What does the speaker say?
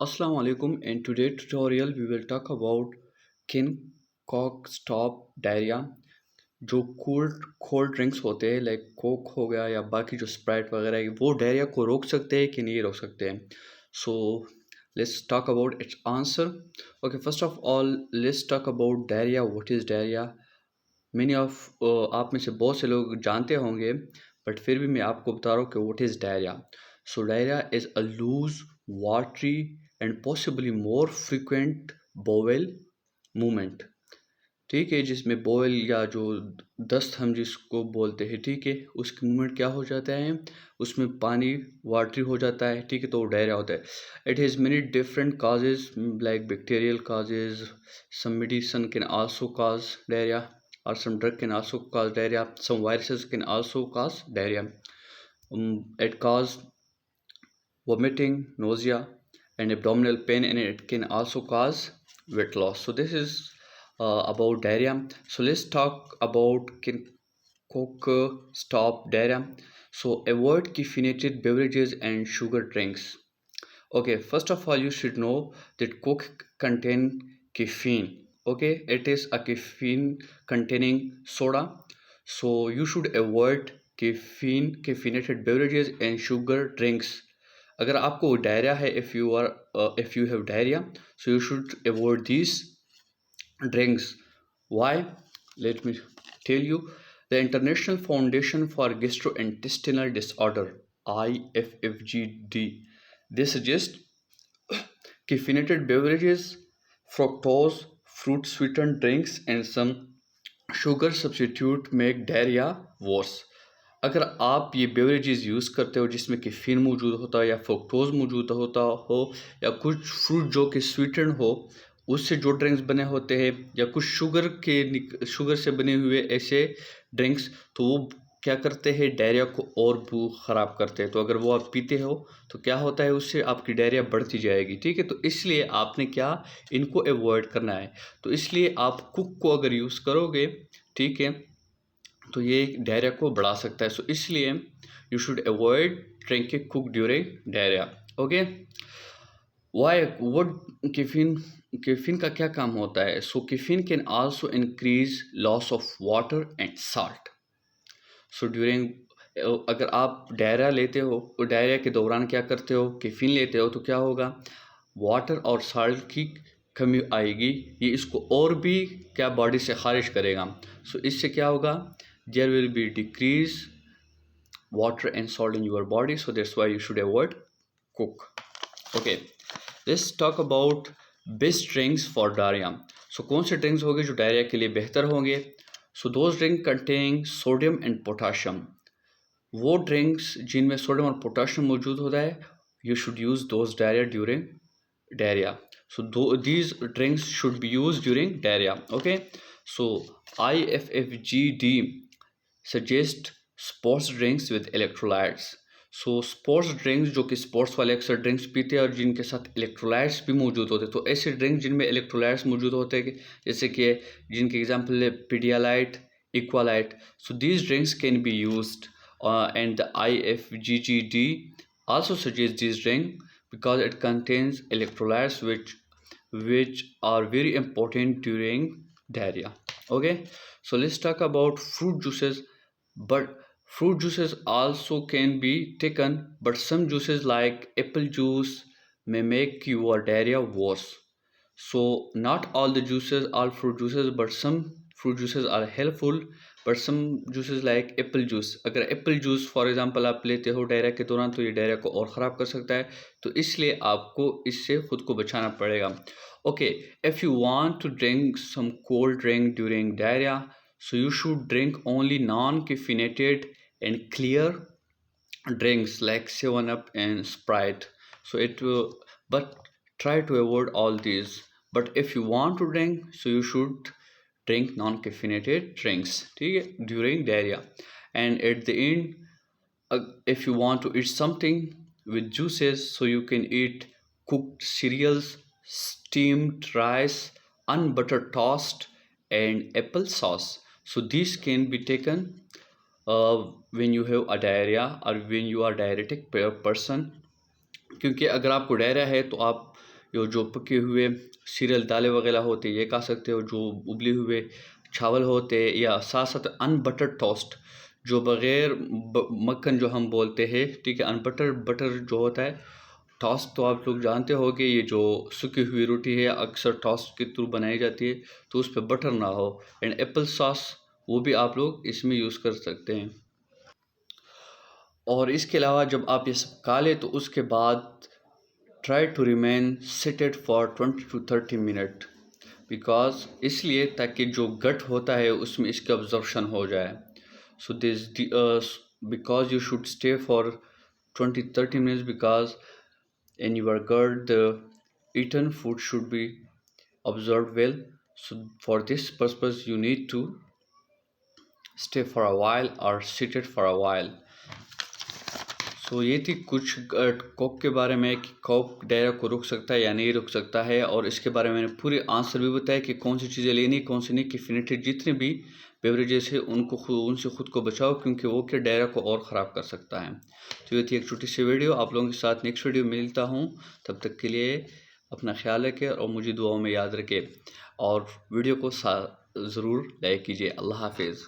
Assalamu alaikum. In today's tutorial we will talk about can cock stop diarrhea. जो cold drinks होते हैं like Coke हो गया या बाकी जो स्प्राइट वगैरह है वो डायरिया को रोक सकते हैं कि नहीं रोक सकते हैं. So let's talk about it's answer. Okay, first of all let's talk about diarrhoea. What is diarrhoea? Many of आप में से बहुत से लोग जानते होंगे बट फिर भी मैं आपको बता रहा हूँ कि what is diarrhoea. So diarrhoea is a loose watery and possibly more frequent bowel movement. ठीक है, जिसमें बोवेल या जो दस्त हम जिसको बोलते हैं, ठीक है, उसकी मूवमेंट क्या हो जाता है, उसमें पानी वाटरी हो जाता है. ठीक है, तो डायरिया होता है. It has many different causes like bacterial causes. Some medicine can also cause diarrhoea or some drug can also cause diarrhea. Some viruses can also cause diarrhea. It cause vomiting, nausea, and abdominal pain, and it can also cause weight loss. So this is about diarrhea. So let's talk about can coke stop diarrhea. So avoid caffeinated beverages and sugar drinks. Okay, first of all, you should know that coke contain caffeine. Okay, it is a caffeine containing soda, so you should avoid caffeinated beverages and sugar drinks. अगर आपको diarrhoea है, if you have diarrhea, so you should avoid these drinks. Why? Let me tell you. The International Foundation for Gastrointestinal Disorder, IFFGD, they suggest caffeinated beverages, fructose, fruit sweetened drinks, and some sugar substitute make diarrhea worse. अगर आप ये beverages use करते हो जिसमें caffeine मौजूद होता है या फ्रुक्टोज मौजूद होता हो या कुछ फ्रूट जो कि स्वीटन हो उससे जो ड्रिंक्स बने होते हैं या कुछ शुगर से बने हुए ऐसे ड्रिंक्स, तो वो क्या करते हैं, डायरिया को और भी ख़राब करते हैं. तो अगर वो आप पीते हो तो क्या होता है, उससे आपकी डायरिया बढ़ती जाएगी. ठीक है, तो इसलिए आपने क्या इनको अवॉइड करना है. तो इसलिए आप कुक को अगर यूज़ करोगे, ठीक है, तो ये डायरिया को बढ़ा सकता है. सो इसलिए you should avoid drinking coke during diarrhoea. Okay, why would caffeine का क्या काम होता है? So caffeine can also increase loss of water and salt. So during अगर आप डायरिया लेते हो तो डायरिया के दौरान क्या करते हो, कैफीन लेते हो, तो क्या होगा, वाटर और साल्ट की कमी आएगी. ये इसको और भी क्या बॉडी से खारिज करेगा. सो इससे क्या होगा, there will be decrease water and salt in your body, so that's why you should avoid cook. Okay, let's talk about best drinks for diarrhea. So कौन से ड्रिंक्स होंगे जो डायरिया के लिए बेहतर होंगे? So those drinks containing sodium and potassium. वो drinks जिनमें सोडियम और पोटाशियम मौजूद होता है, you should use those during diarrhea. So these drinks should be used during diarrhea. Okay, so IFFGD suggest sports drinks with electrolytes. So sports drinks जो कि sports वाले अक्सर ड्रिंक्स पीते हैं और जिनके साथ इलेक्ट्रोलाइट्स भी मौजूद होते हैं, तो ऐसे ड्रिंक्स जिनमें इलेक्ट्रोलाइट्स मौजूद होते हैं जैसे कि जिनके एग्जांपल है Pedialyte, Equalyte. So these drinks can be used and the IFGGD also suggests this drink because it contains electrolytes which are very important during diarrhea. Okay, so let's talk about fruit juices. But fruit juices also can be taken, but some juices like apple juice may make your diarrhea worse. So not all the juices are fruit juices, but some fruit juices are helpful. But some juices like apple juice, अगर Apple juice for example आप लेते हो diarrhoea के दौरान, तो ये diarrhoea को और ख़राब कर सकता है. तो इसलिए आपको इससे खुद को बचाना पड़ेगा. Okay, if you want to drink some cold drink during diarrhoea, so you should drink only non-caffeinated and clear drinks like 7-Up and Sprite. So but try to avoid all these. But if you want to drink, so you should drink non-caffeinated drinks during diarrhea. And at the end, if you want to eat something with juices, so you can eat cooked cereals, steamed rice, unbuttered toast, and apple sauce. So these can be taken when you have a diarrhea or when you are diuretic person. क्योंकि अगर आपको diarrhoea है तो आप यो जो पके हुए serial दालें वगैरह होते हैं ये खा सकते हो, जो उबले हुए चावल होते हैं, या साथ साथ अनबटर्ड टोस्ट जो बग़ैर मक्खन जो हम बोलते हैं, ठीक है। अनबटर्ड बटर जो होता है टोस्ट, तो आप लोग जानते हो कि ये जो सूखी हुई रोटी है अक्सर टोस्ट के थ्रू बनाई जाती है, तो उस पर बटर ना हो। एंड एप्पल सॉस वो भी आप लोग इसमें यूज़ कर सकते हैं। और इसके अलावा जब आप ये सब खा लें तो उसके बाद try to remain seated for 20 to 30 minute, because इसलिए ताकि जो गट होता है उसमें इसका अब्जॉर्प्शन हो जाए। So this because you should stay for 20-30 minutes, because in your gut the eaten food should be absorbed well. So for this purpose you need to stay for a while or seated for a while. सो ये थी कुछ Coke के बारे में कि Coke diarrhoea को रोक सकता है या नहीं रोक सकता है, और इसके बारे में मैंने पूरे आंसर भी बताया कि कौन सी चीज़ें लेनी कौन सी नहीं, कि फिनेटेड जितने भी बेवरेजेस है उनसे खुद को बचाओ, क्योंकि वो क्या डायरिया को और ख़राब कर सकता है। तो ये थी एक छोटी सी वीडियो, आप लोगों के साथ नेक्स्ट वीडियो में मिलता हूँ। तब तक के लिए अपना ख्याल रखें और मुझे दुआओं में याद रखें, और वीडियो को ज़रूर लाइक कीजिए। अल्लाह हाफिज़।